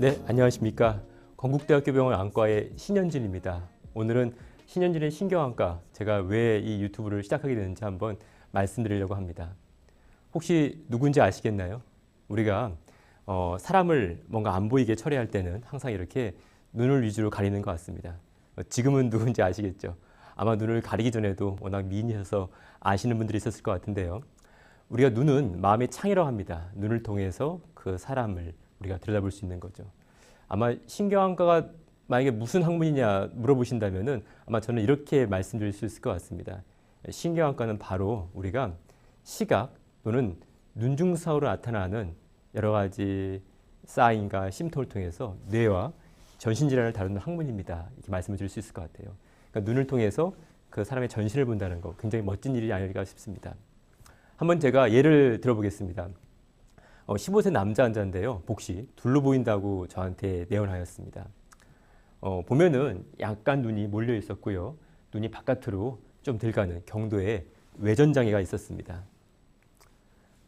네, 안녕하십니까. 건국대학교 병원 안과의 신현진입니다. 오늘은 신현진의 신경안과, 제가 왜 이 유튜브를 시작하게 됐는지 한번 말씀드리려고 합니다. 혹시 누군지 아시겠나요? 우리가 사람을 뭔가 안 보이게 처리할 때는 항상 이렇게 눈을 위주로 가리는 것 같습니다. 지금은 누군지 아시겠죠? 아마 눈을 가리기 전에도 워낙 미인이셔서 아시는 분들이 있었을 것 같은데요. 우리가 눈은 마음의 창이라고 합니다. 눈을 통해서 그 사람을 우리가 들여다볼 수 있는 거죠. 아마 신경안과가 만약에 무슨 학문이냐 물어보신다면은 아마 저는 이렇게 말씀드릴 수 있을 것 같습니다. 신경안과는 바로 우리가 시각 또는 눈중상으로 나타나는 여러 가지 사인과 심통을 통해서 뇌와 전신질환을 다루는 학문입니다. 이렇게 말씀을 드릴 수 있을 것 같아요. 그러니까 눈을 통해서 그 사람의 전신을 본다는 거 굉장히 멋진 일이 아닐까 싶습니다. 한번 제가 예를 들어보겠습니다. 15세 남자 환자인데요. 복시, 둘로 보인다고 저한테 내원하였습니다. 보면은 약간 눈이 몰려 있었고요. 눈이 바깥으로 좀 들어가는 경도에 외전장애가 있었습니다.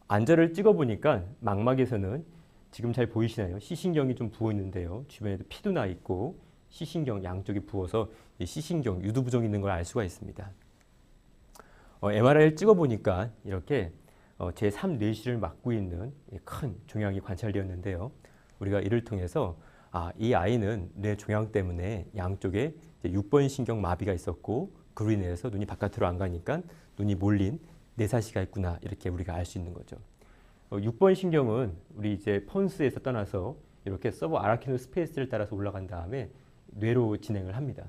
안저를 찍어보니까 망막에서는 지금 잘 보이시나요? 시신경이 좀 부어 있는데요. 주변에도 피도 나 있고 시신경 양쪽이 부어서 시신경 유두부종이 있는 걸 알 수가 있습니다. MRI를 찍어보니까 이렇게 제3뇌실을 막고 있는 큰 종양이 관찰되었는데요. 우리가 이를 통해서 이 아이는 뇌 종양 때문에 양쪽에 6번 신경 마비가 있었고 그로 인해서 눈이 바깥으로 안 가니까 눈이 몰린 뇌사시가 있구나, 이렇게 우리가 알 수 있는 거죠. 6번 신경은 우리 이제 폰스에서 떠나서 이렇게 서브 아라키노 스페이스를 따라서 올라간 다음에 뇌로 진행을 합니다.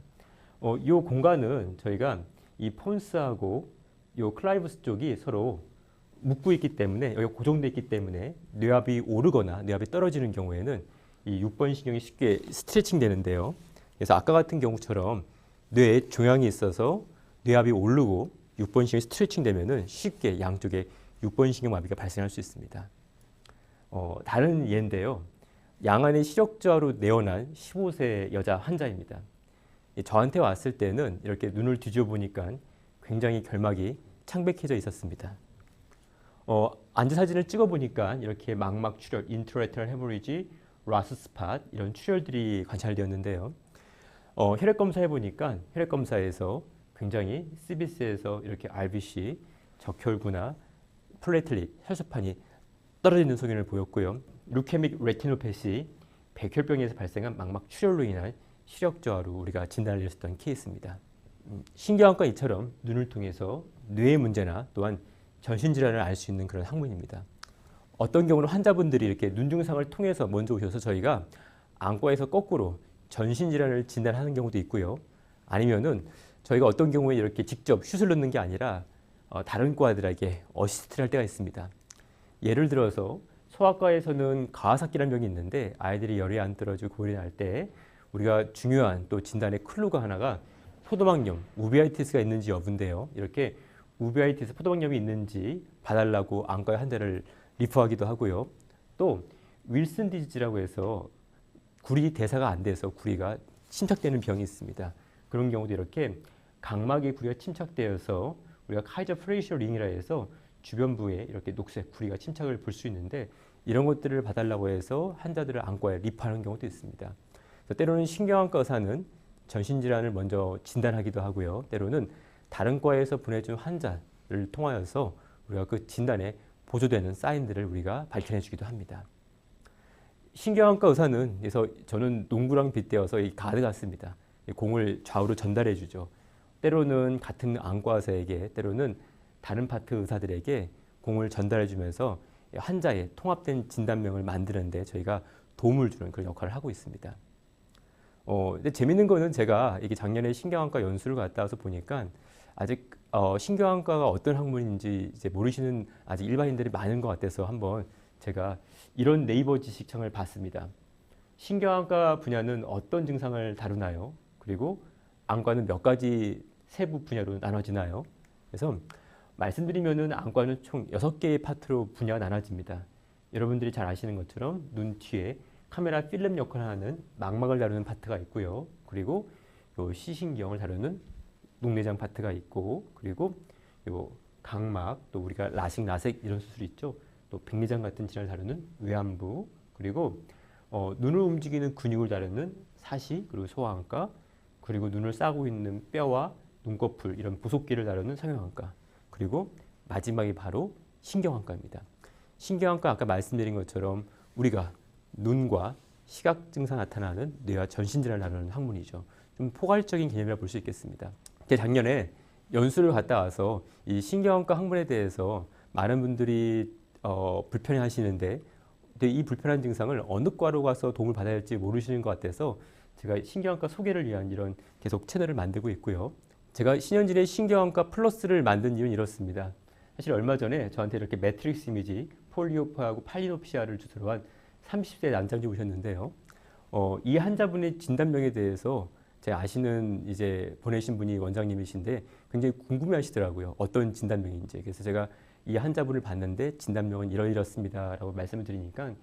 이 공간은 저희가 이 폰스하고 이 클라이브스 쪽이 서로 묶고 있기 때문에, 여기 고정되어 있기 때문에 뇌압이 오르거나 뇌압이 떨어지는 경우에는 이 6번 신경이 쉽게 스트레칭 되는데요. 그래서 아까 같은 경우처럼 뇌에 종양이 있어서 뇌압이 오르고 6번 신경이 스트레칭 되면은 쉽게 양쪽에 6번 신경 마비가 발생할 수 있습니다. 다른 예인데요. 양안의 시력저하로 내원한 15세 여자 환자입니다. 저한테 왔을 때는 이렇게 눈을 뒤져 보니까 굉장히 결막이 창백해져 있었습니다. 안지 사진을 찍어 보니까 이렇게 망막 출혈, 인트라레트럴 헤모리지, 라스 스팟 이런 출혈들이 관찰되었는데요. 혈액 검사해 보니까 혈액 검사에서 굉장히 CBC에서 이렇게 RBC, 적혈구나 플레이틀릿, 혈소판이 떨어지는 소견을 보였고요. 루케믹 레티노패시, 백혈병에서 발생한 망막 출혈로 인한 시력 저하로 우리가 진단을 했었던 케이스입니다. 신경안과 이처럼 눈을 통해서 뇌의 문제나 또한 전신질환을 알 수 있는 그런 학문입니다. 어떤 경우는 환자분들이 이렇게 눈중상을 통해서 먼저 오셔서 저희가 안과에서 거꾸로 전신질환을 진단하는 경우도 있고요. 아니면은 저희가 어떤 경우에 이렇게 직접 슛을 넣는 게 아니라 다른 과들에게 어시스트를 할 때가 있습니다. 예를 들어서 소아과에서는 가와사키라는 병이 있는데 아이들이 열이 안 떨어지고 고열이 날 때 우리가 중요한 또 진단의 클루가 하나가 포도막염, 우비아이티스가 있는지 여부인데요. 이렇게 우비아이티스, 포도막염이 있는지 봐달라고 안과에 환자를 리퍼하기도 하고요. 또 윌슨 디지즈라고 해서 구리 대사가 안 돼서 구리가 침착되는 병이 있습니다. 그런 경우도 이렇게 각막의 구리가 침착되어서 우리가 카이저 프레이셔 링이라 해서 주변부에 이렇게 녹색 구리가 침착을 볼 수 있는데 이런 것들을 봐달라고 해서 환자들을 안과에 리퍼하는 경우도 있습니다. 때로는 신경안과 의사는 전신질환을 먼저 진단하기도 하고요. 때로는 다른 과에서 보내준 환자를 통하여서 우리가 그 진단에 보조되는 사인들을 우리가 밝혀내주기도 합니다. 신경안과 의사는, 그래서 저는 농구랑 빗대어서 이 가드 같습니다. 공을 좌우로 전달해 주죠. 때로는 같은 안과 의사에게, 때로는 다른 파트 의사들에게 공을 전달해 주면서 환자의 통합된 진단명을 만드는데 저희가 도움을 주는 그런 역할을 하고 있습니다. 근데 재밌는 거는 제가 이게 작년에 신경안과 연수를 갔다 와서 보니까 아직 신경안과가 어떤 학문인지 이제 모르시는 아직 일반인들이 많은 것 같아서 한번 제가 이런 네이버 지식창을 봤습니다. 신경안과 분야는 어떤 증상을 다루나요? 그리고 안과는 몇 가지 세부 분야로 나눠지나요? 그래서 말씀드리면은 안과는 총 6개의 파트로 분야가 나눠집니다. 여러분들이 잘 아시는 것처럼 눈 뒤에 카메라 필름 역할을 하는 망막을 다루는 파트가 있고요. 그리고 요 시신경을 다루는 녹내장 파트가 있고, 그리고 요 각막, 또 우리가 라식, 라섹 이런 수술 있죠. 또 백내장 같은 질환을 다루는 외안부, 그리고 눈을 움직이는 근육을 다루는 사시, 그리고 소아안과, 그리고 눈을 싸고 있는 뼈와 눈꺼풀 이런 부속기를 다루는 성형안과, 그리고 마지막이 바로 신경안과입니다. 신경안과 아까 말씀드린 것처럼 우리가 눈과 시각 증상 나타나는 뇌와 전신질환을 다루는 학문이죠. 좀 포괄적인 개념이라 볼 수 있겠습니다. 제가 작년에 연수를 갔다 와서 이 신경안과 학문에 대해서 많은 분들이 불편해 하시는데 이 불편한 증상을 어느 과로 가서 도움을 받아야 할지 모르시는 것 같아서 제가 신경안과 소개를 위한 이런 계속 채널을 만들고 있고요. 제가 신현진의 신경안과 플러스를 만든 이유는 이렇습니다. 사실 얼마 전에 저한테 이렇게 매트릭스 이미지, 폴리오프하고 팔리노피아를 주소로 한 30세 남자분이 오셨는데요. 이 환자분의 진단명에 대해서 제가 아시는 이제 보내신 분이 원장님이신데 굉장히 궁금해하시더라고요. 어떤 진단명인지. 그래서 제가 이 환자분을 봤는데 진단명은 이렇습니다라고 말씀을 드리니까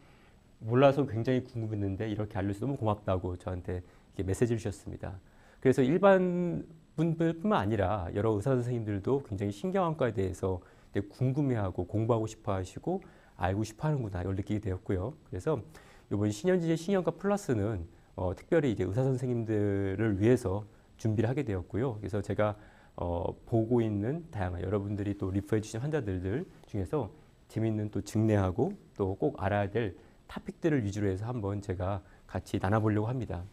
몰라서 굉장히 궁금했는데 이렇게 알려줘서 너무 고맙다고 저한테 이렇게 메시지를 주셨습니다. 그래서 일반 분들뿐만 아니라 여러 의사 선생님들도 굉장히 신경안과에 대해서 궁금해하고 공부하고 싶어 하시고 알고 싶어 하는구나 이걸 느끼게 되었고요. 그래서 이번 신현진의 신경안과 플러스는 특별히 이제 의사 선생님들을 위해서 준비를 하게 되었고요. 그래서 제가 보고 있는 다양한 여러분들이 또 리퍼해 주신 환자들 중에서 재미있는 또 증례하고 또 꼭 알아야 될 토픽들을 위주로 해서 한번 제가 같이 나눠보려고 합니다.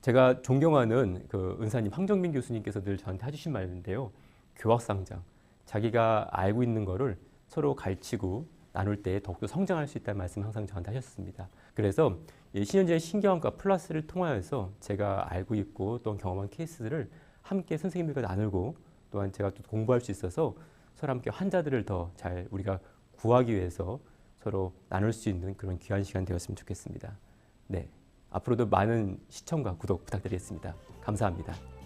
제가 존경하는 그 은사님 황정민 교수님께서 늘 저한테 해주신 말인데요. 교학상장, 자기가 알고 있는 거를 서로 가르치고 나눌 때 더욱더 성장할 수 있다는 말씀 항상 저한테 하셨습니다. 그래서 신현진의 신경안과 플러스를 통하여서 제가 알고 있고 또 경험한 케이스들을 함께 선생님들과 나누고 또한 제가 또 공부할 수 있어서 서로 함께 환자들을 더 잘 우리가 구하기 위해서 서로 나눌 수 있는 그런 귀한 시간 되었으면 좋겠습니다. 네, 앞으로도 많은 시청과 구독 부탁드리겠습니다. 감사합니다.